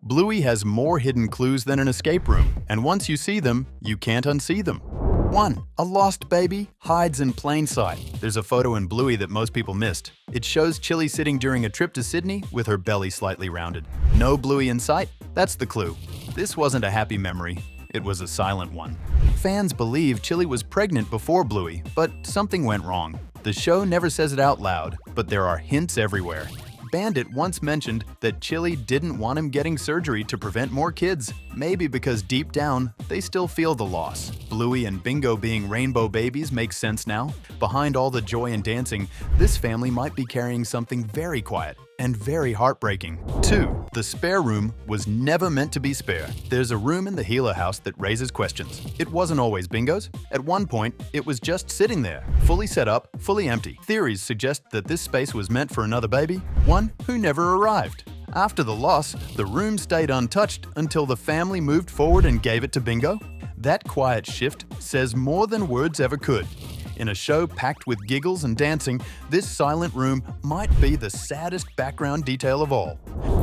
Bluey has more hidden clues than an escape room, and once you see them, you can't unsee them. 1. A lost baby hides in plain sight. There's a photo in Bluey that most people missed. It shows Chilli sitting during a trip to Sydney with her belly slightly rounded. No Bluey in sight? That's the clue. This wasn't a happy memory. It was a silent one. Fans believe Chilli was pregnant before Bluey, but something went wrong. The show never says it out loud, but there are hints everywhere. Bandit once mentioned that Chilli didn't want him getting surgery to prevent more kids, maybe because deep down, they still feel the loss. Bluey and Bingo being rainbow babies makes sense now. Behind all the joy and dancing, this family might be carrying something very quiet and very heartbreaking. 2. The spare room was never meant to be spare. There's a room in the Healer house that raises questions. It wasn't always Bingo's. At one point, it was just sitting there, fully set up, fully empty. Theories suggest that this space was meant for another baby, one who never arrived. After the loss, the room stayed untouched until the family moved forward and gave it to Bingo. That quiet shift says more than words ever could. In a show packed with giggles and dancing, this silent room might be the saddest background detail of all.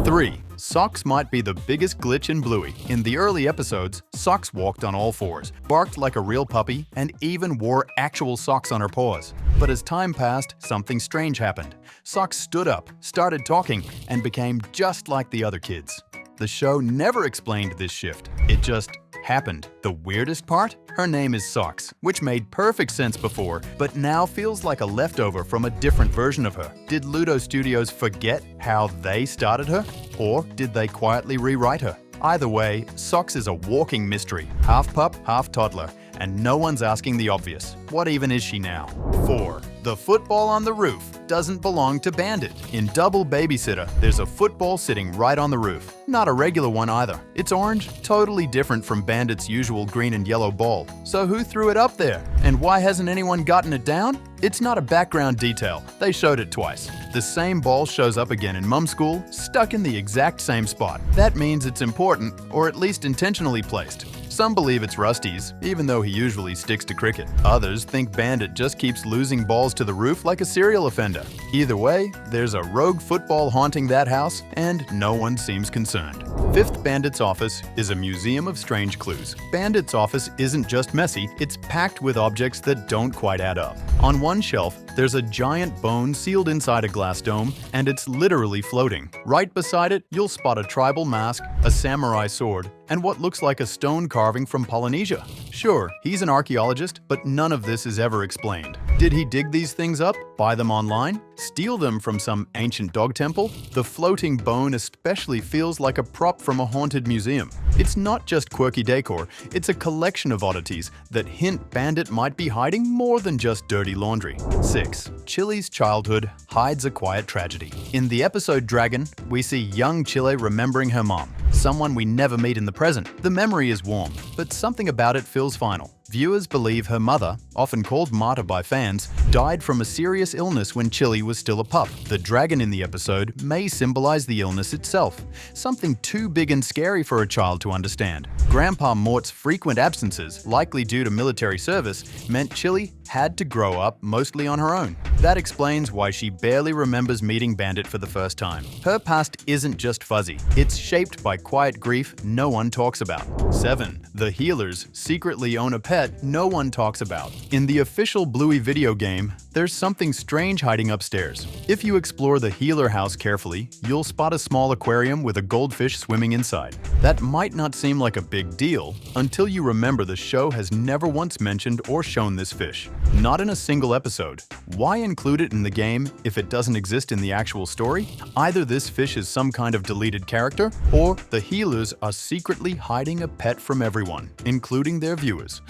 3. Socks might be the biggest glitch in Bluey. In the early episodes, Socks walked on all fours, barked like a real puppy, and even wore actual socks on her paws. But as time passed, something strange happened. Socks stood up, started talking, and became just like the other kids. The show never explained this shift. It just happened. The weirdest part? Her name is Socks, which made perfect sense before, but now feels like a leftover from a different version of her. Did Ludo Studios forget how they started her? Or did they quietly rewrite her? Either way, Socks is a walking mystery, half pup, half toddler, and no one's asking the obvious. What even is she now? 4. The football on the roof doesn't belong to Bandit. In Double Babysitter, there's a football sitting right on the roof. Not a regular one either. It's orange, totally different from Bandit's usual green and yellow ball. So who threw it up there? And why hasn't anyone gotten it down? It's not a background detail. They showed it twice. The same ball shows up again in Mum's School, stuck in the exact same spot. That means it's important, or at least intentionally placed. Some believe it's Rusty's, even though he usually sticks to cricket. Others think Bandit just keeps losing balls to the roof like a serial offender. Either way, there's a rogue football haunting that house, and no one seems concerned. 5th Bandit's office is a museum of strange clues. Bandit's office isn't just messy, it's packed with objects that don't quite add up. On one shelf, there's a giant bone sealed inside a glass dome, and it's literally floating. Right beside it, you'll spot a tribal mask, a samurai sword, and what looks like a stone carving from Polynesia. Sure, he's an archaeologist, but none of this is ever explained. Did he dig these things up, buy them online, steal them from some ancient dog temple? The floating bone especially feels like a prop from a haunted museum. It's not just quirky decor, it's a collection of oddities that hint Bandit might be hiding more than just dirty laundry. 6. Chilli's childhood hides a quiet tragedy. In the episode Dragon, we see young Chilli remembering her mom, someone we never meet in the present. The memory is warm, but something about it feels final. Viewers believe her mother, often called Marta by fans, died from a serious illness when Chilli was still a pup. The dragon in the episode may symbolize the illness itself, something too big and scary for a child to understand. Grandpa Mort's frequent absences, likely due to military service, meant Chilli had to grow up mostly on her own. That explains why she barely remembers meeting Bandit for the first time. Her past isn't just fuzzy, it's shaped by quiet grief no one talks about. 7. The Healers secretly own a pet no one talks about. In the official Bluey video game, there's something strange hiding upstairs. If you explore the Healer house carefully, you'll spot a small aquarium with a goldfish swimming inside. That might not seem like a big deal until you remember the show has never once mentioned or shown this fish. Not in a single episode. Why include it in the game if it doesn't exist in the actual story? Either this fish is some kind of deleted character, or the Healers are secretly hiding a pet from everyone, including their viewers.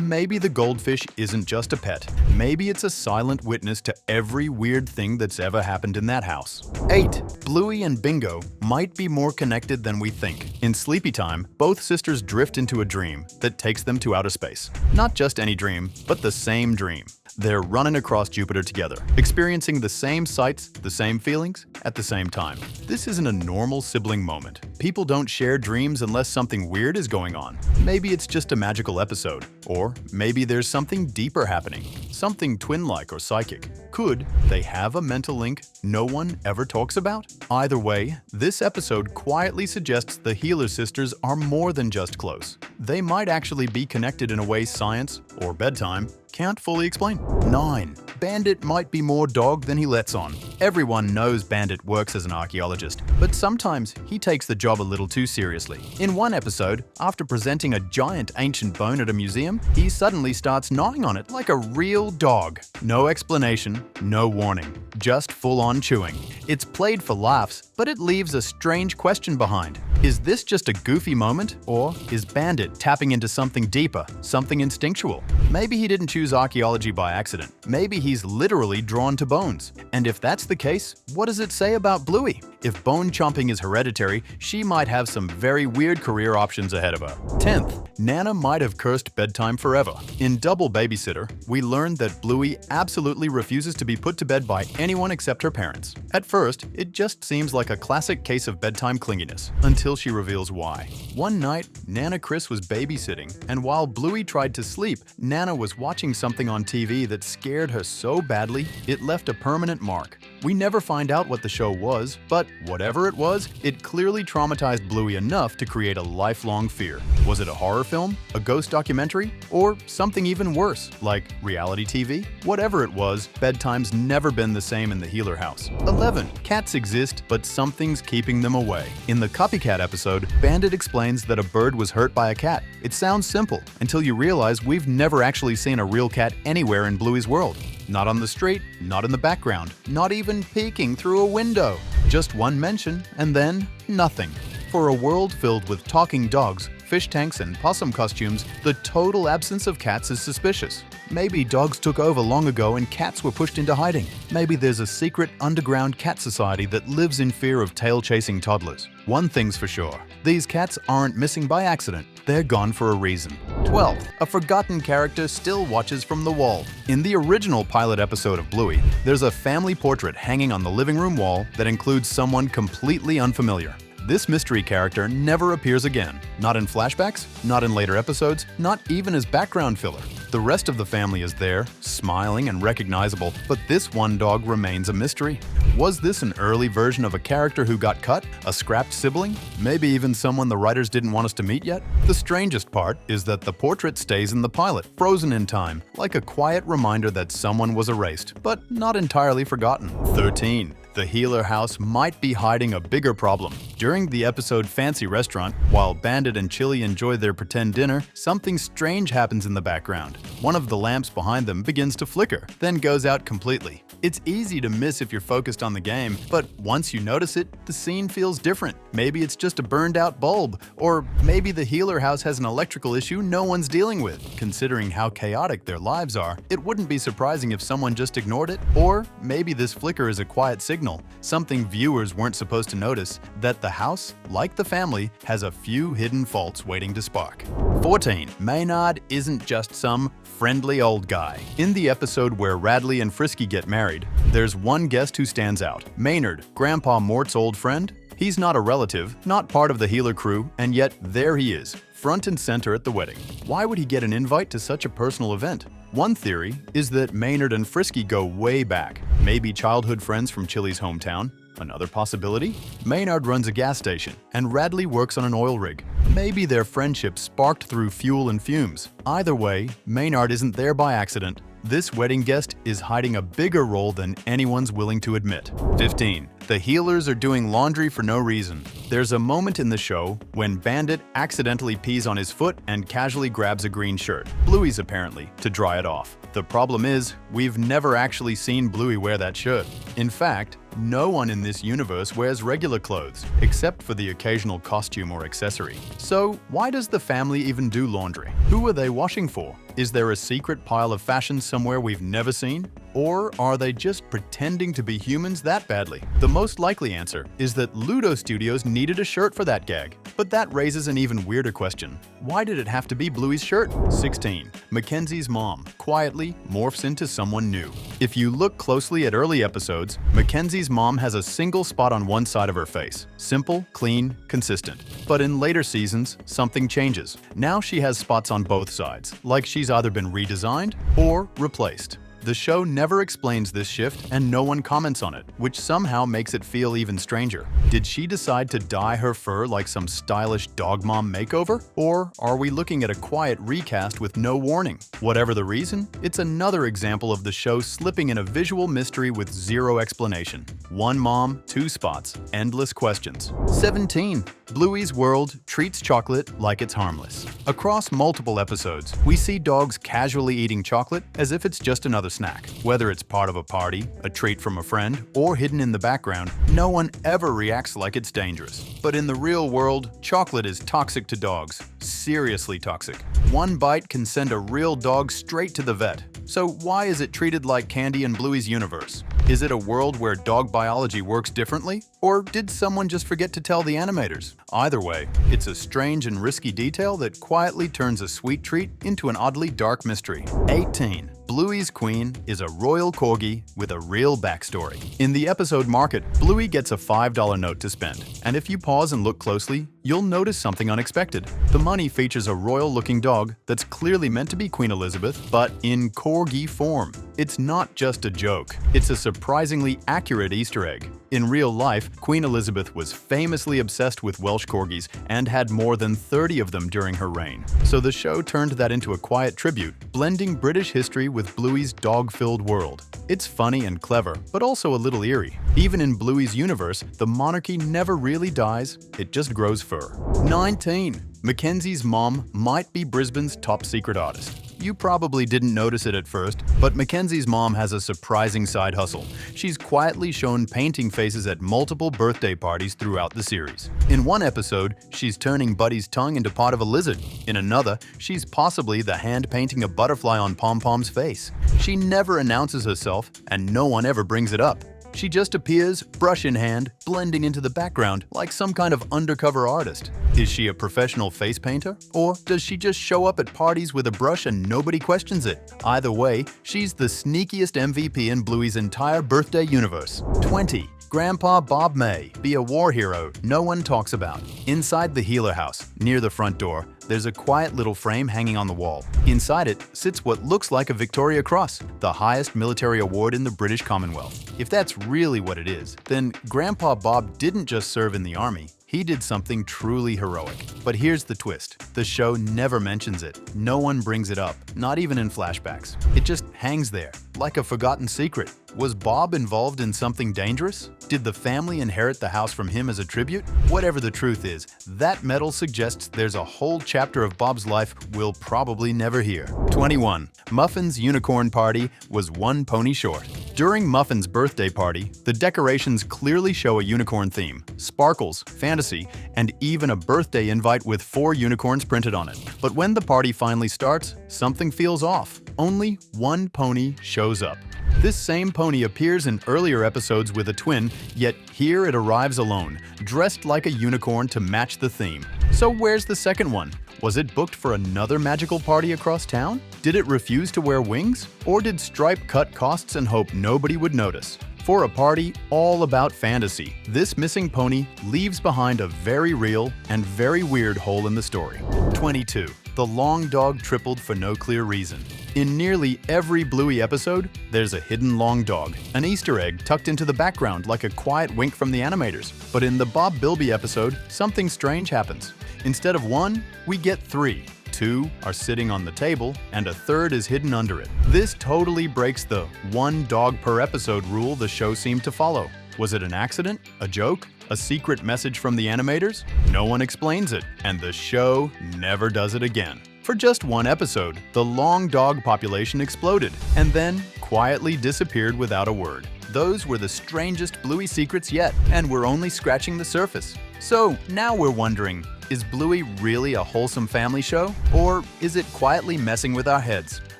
Maybe the goldfish isn't just a pet. Maybe it's a silent witness to every weird thing that's ever happened in that house. 8. Bluey and Bingo might be more connected than we think. In Sleepy Time, both sisters drift into a dream that takes them to outer space. Not just any dream, but the same dream. They're running across Jupiter together, experiencing the same sights, the same feelings, at the same time. This isn't a normal sibling moment. People don't share dreams unless something weird is going on. Maybe it's just a magical episode, or maybe there's something deeper happening, something twin-like or psychic. Could they have a mental link no one ever talks about? Either way, this episode quietly suggests the Healer sisters are more than just close. They might actually be connected in a way science, or bedtime, can't fully explain. 9. Bandit might be more dog than he lets on. Everyone knows Bandit works as an archaeologist, but sometimes he takes the job a little too seriously. In one episode, after presenting a giant ancient bone at a museum, he suddenly starts gnawing on it like a real dog. No explanation, no warning, just full-on chewing. It's played for laughs, but it leaves a strange question behind. Is this just a goofy moment, or is Bandit tapping into something deeper, something instinctual? Maybe he didn't choose archaeology by accident. Maybe he's literally drawn to bones. And if that's the case, what does it say about Bluey? If bone chomping is hereditary, she might have some very weird career options ahead of her. 10th, Nana might have cursed bedtime forever. In Double Babysitter, we learned that Bluey absolutely refuses to be put to bed by anyone except her parents. At first, it just seems like a classic case of bedtime clinginess, until she reveals why. One night, Nana Chris was babysitting, and while Bluey tried to sleep, Nana was watching something on TV that scared her so badly, it left a permanent mark. We never find out what the show was, but whatever it was, it clearly traumatized Bluey enough to create a lifelong fear. Was it a horror film, a ghost documentary, or something even worse, like reality TV? Whatever it was, bedtime's never been the same in the Healer house. 11. Cats exist, but something's keeping them away. In the Copycat episode, Bandit explains that a bird was hurt by a cat. It sounds simple, until you realize we've never actually seen a real cat anywhere in Bluey's world. Not on the street, not in the background, not even peeking through a window. Just one mention, and then nothing. For a world filled with talking dogs, fish tanks, and possum costumes, the total absence of cats is suspicious. Maybe dogs took over long ago and cats were pushed into hiding. Maybe there's a secret underground cat society that lives in fear of tail-chasing toddlers. One thing's for sure, these cats aren't missing by accident. They're gone for a reason. 12. A forgotten character still watches from the wall. In the original pilot episode of Bluey, there's a family portrait hanging on the living room wall that includes someone completely unfamiliar. This mystery character never appears again. Not in flashbacks, not in later episodes, not even as background filler. The rest of the family is there, smiling and recognizable, but this one dog remains a mystery. Was this an early version of a character who got cut? A scrapped sibling? Maybe even someone the writers didn't want us to meet yet? The strangest part is that the portrait stays in the pilot, frozen in time, like a quiet reminder that someone was erased, but not entirely forgotten. 13. The Healer house might be hiding a bigger problem. During the episode Fancy Restaurant, while Bandit and Chilli enjoy their pretend dinner, something strange happens in the background. One of the lamps behind them begins to flicker, then goes out completely. It's easy to miss if you're focused on the game, but once you notice it, the scene feels different. Maybe it's just a burned out bulb, or maybe the Healer house has an electrical issue no one's dealing with. Considering how chaotic their lives are, it wouldn't be surprising if someone just ignored it. Or maybe this flicker is a quiet signal, something viewers weren't supposed to notice, that the house, like the family, has a few hidden faults waiting to spark. 14. Maynard isn't just some friendly old guy. In the episode where Radley and Frisky get married, there's one guest who stands out. Maynard, Grandpa Mort's old friend. He's not a relative, not part of the Healer crew, and yet there he is, front and center at the wedding. Why would he get an invite to such a personal event? One theory is that Maynard and Frisky go way back, maybe childhood friends from Chilli's hometown. Another possibility? Maynard runs a gas station, and Radley works on an oil rig. Maybe their friendship sparked through fuel and fumes. Either way, Maynard isn't there by accident. This wedding guest is hiding a bigger role than anyone's willing to admit. 15. The Healers are doing laundry for no reason. There's a moment in the show when Bandit accidentally pees on his foot and casually grabs a green shirt, Bluey's apparently, to dry it off. The problem is, we've never actually seen Bluey wear that shirt. In fact, no one in this universe wears regular clothes, except for the occasional costume or accessory. So why does the family even do laundry? Who are they washing for? Is there a secret pile of fashion somewhere we've never seen? Or are they just pretending to be humans that badly? The most likely answer is that Ludo Studios needed a shirt for that gag. But that raises an even weirder question. Why did it have to be Bluey's shirt? 16. Mackenzie's mom quietly morphs into someone new. If you look closely at early episodes, Mackenzie's mom has a single spot on one side of her face. Simple, clean, consistent. But in later seasons, something changes. Now she has spots on both sides, like she's either been redesigned or replaced. The show never explains this shift and no one comments on it, which somehow makes it feel even stranger. Did she decide to dye her fur like some stylish dog mom makeover? Or are we looking at a quiet recast with no warning? Whatever the reason, it's another example of the show slipping in a visual mystery with zero explanation. One mom, two spots, endless questions. 17. Bluey's world treats chocolate like it's harmless. Across multiple episodes, we see dogs casually eating chocolate as if it's just another snack. Whether it's part of a party, a treat from a friend, or hidden in the background, no one ever reacts like it's dangerous. But in the real world, chocolate is toxic to dogs. Seriously toxic. One bite can send a real dog straight to the vet. So why is it treated like candy in Bluey's universe? Is it a world where dog biology works differently? Or did someone just forget to tell the animators? Either way, it's a strange and risky detail that quietly turns a sweet treat into an oddly dark mystery. 18. Bluey's queen is a royal corgi with a real backstory. In the episode Market, Bluey gets a $5 note to spend, and if you pause and look closely, you'll notice something unexpected. The money features a royal-looking dog that's clearly meant to be Queen Elizabeth, but in corgi form. It's not just a joke, it's a surprisingly accurate Easter egg. In real life, Queen Elizabeth was famously obsessed with Welsh corgis and had more than 30 of them during her reign. So the show turned that into a quiet tribute, blending British history with Bluey's dog-filled world. It's funny and clever, but also a little eerie. Even in Bluey's universe, the monarchy never really dies, it just grows fur. 19. Mackenzie's mom might be Brisbane's top secret artist. You probably didn't notice it at first, but Mackenzie's mom has a surprising side hustle. She's quietly shown painting faces at multiple birthday parties throughout the series. In one episode, she's turning Buddy's tongue into part of a lizard. In another, she's possibly the hand painting a butterfly on Pom Pom's face. She never announces herself, and no one ever brings it up. She just appears, brush in hand, blending into the background like some kind of undercover artist. Is she a professional face painter? Or does she just show up at parties with a brush and nobody questions it? Either way, she's the sneakiest MVP in Bluey's entire birthday universe. 20. Grandpa Bob may be a war hero no one talks about. Inside the Healer house, near the front door, there's a quiet little frame hanging on the wall. Inside it sits what looks like a Victoria Cross, the highest military award in the British Commonwealth. If that's really what it is, then Grandpa Bob didn't just serve in the army. He did something truly heroic. But here's the twist. The show never mentions it. No one brings it up, not even in flashbacks. It just hangs there, like a forgotten secret. Was Bob involved in something dangerous? Did the family inherit the house from him as a tribute? Whatever the truth is, that medal suggests there's a whole chapter of Bob's life we'll probably never hear. 21. Muffin's unicorn party was one pony short. During Muffin's birthday party, the decorations clearly show a unicorn theme, sparkles, fantasy, and even a birthday invite with 4 unicorns printed on it. But when the party finally starts, something feels off. Only one pony shows up. This same pony appears in earlier episodes with a twin, yet here it arrives alone, dressed like a unicorn to match the theme. So where's the second one? Was it booked for another magical party across town? Did it refuse to wear wings? Or did Stripe cut costs and hope nobody would notice? For a party all about fantasy, this missing pony leaves behind a very real and very weird hole in the story. 22. The long dog tripled for no clear reason. In nearly every Bluey episode, there's a hidden long dog, an Easter egg tucked into the background like a quiet wink from the animators. But in the Bob Bilby episode, something strange happens. Instead of 1, we get 3. 2 are sitting on the table, and a third is hidden under it. This totally breaks the 1 dog per episode rule the show seemed to follow. Was it an accident? A joke? A secret message from the animators? No one explains it, and the show never does it again. For just one episode, the long dog population exploded, and then quietly disappeared without a word. Those were the strangest Bluey secrets yet, and we're only scratching the surface. So now we're wondering, is Bluey really a wholesome family show? Or is it quietly messing with our heads?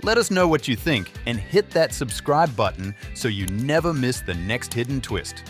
Let us know what you think and hit that subscribe button so you never miss the next hidden twist.